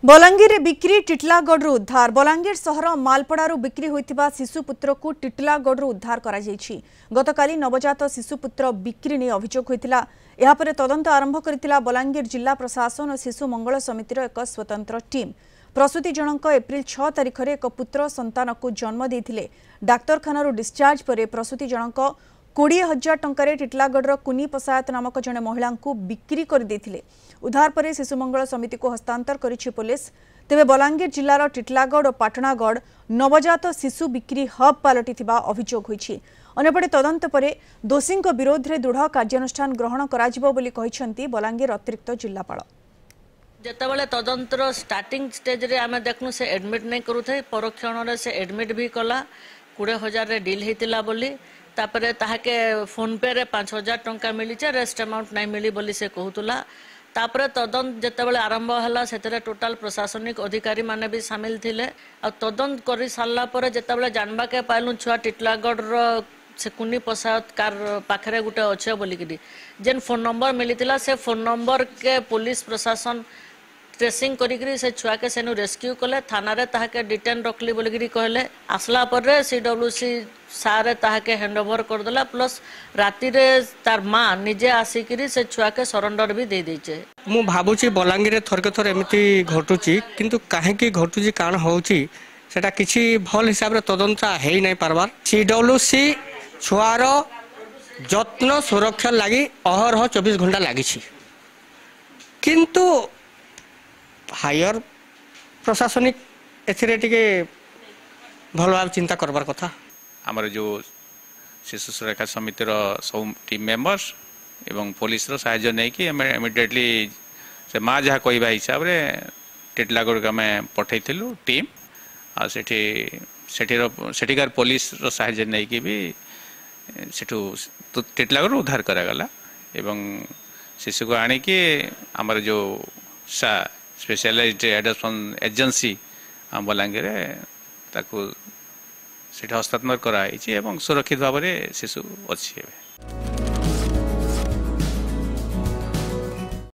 बलांगीर बिक्री टिटलागढ़ उद्धार बलांगीर सहर मालपड़ारू बिक्री होइतिबा शिशुपुत्र को टिटलागढ़ उद्धार करा जायछि। गतकाली नवजात शिशुपुत्र बिक्री ने अभियोग होइतिला। एहा परे तदंत आरंभ करितिला बलांगीर जिला प्रशासन और शिशु मंगल समितिर एक स्वतंत्र टीम। प्रसूति जनक एप्रिल 6 तारिख रे एक पुत्र संतान को जन्म देथिले। डाक्तरखाना डिस्चार्ज परे प्रसूति जनक 20,000 टंकारे टिटलागढ़ कुनी पसायत नामक जने महिला को बिक्री कर देथिले। उद्धार पर शिशु मंगल समिति को हस्तांतर करिछि पुलिस। तेबे बलांगीर जिलार टिटलागढ़ और पाटणागढ़ नवजात शिशु बिक्री हब पलटिथिबा अभियोग होइछि। अन्यपटे तदंत पर दोषी विरोध में दृढ़ कार्यानुष्ठान ग्रहण कराजिबो बोली कहिसंती बलांगीर अतिरिक्त जिलापाल। जेतेबेले तदंतर स्टार्टिंग स्टेज रे आमे देखनु से एडमिट नहीं करूथे परोक्षण रे से एडमिट भी कला 20,000 रे डील हेतिला बोली तापरे ताहाके फोन पे रे 5,000 टंका मिली छे रेस्ट अमाउंट नहीं मिली बोली से कहूतला। तापरे तदंत जेतेबेले आरंभ हला सेतरे टोटल प्रशासनिक अधिकारी माने भी शामिल थिले। आ तदंत करि सारला परे जेतेबेले जानबा के पाइलु छुआ टिटलागढ़ रो से कुनी पसायत कार पाखरे गुटे अच्छे बोलिकी जेन फोन नंबर मिली से फोन नंबर के पुलिस प्रशासन ट्रेसिंग करी से छुआ के सेनु रेस्क्यू कले थाना रे ताहाके डिटेन रखली बोलिकी कहले। आसला पर CWC सारे ताहाके हैंडओवर कर देला प्लस राति रे तार मां निजे आसिकी से छुआ के सरेंडर भी दे देचे। मु भाबुची बलांगीर थरके थर एमती घटुची किंतु काहेकि घटुची काण होउची सेटा किछि भल हिसाब रे तदंत हेई नै पारबार। CWC छुआर जत्न सुरक्षा लगी अहरह 24 घंटा लगी किंतु हायर प्रशासनिक एथिरे टिके भल भाव चिंता करबार कथा। आमर जो शिशु सुरक्षा समितिर सब टीम मेंबर्स एवं पुलिस रो सहायता नहीं कि इमिडिएटली से माँ जहाँ कहवा हिसाब रे टिटलागढ़ को आम पठेलु टीम आ सेठिकार पुलिस रो सहायता नहीं कि भी सेठू टिटलागढ़ उद्धार करागला एवं शिशु को आणिकी आमर जो स्पेशलाइज्ड एडप्शन एजेंसी बलांगीर ताकू हस्तांतर कराई सुरक्षित भाव में शिशु अच्छी।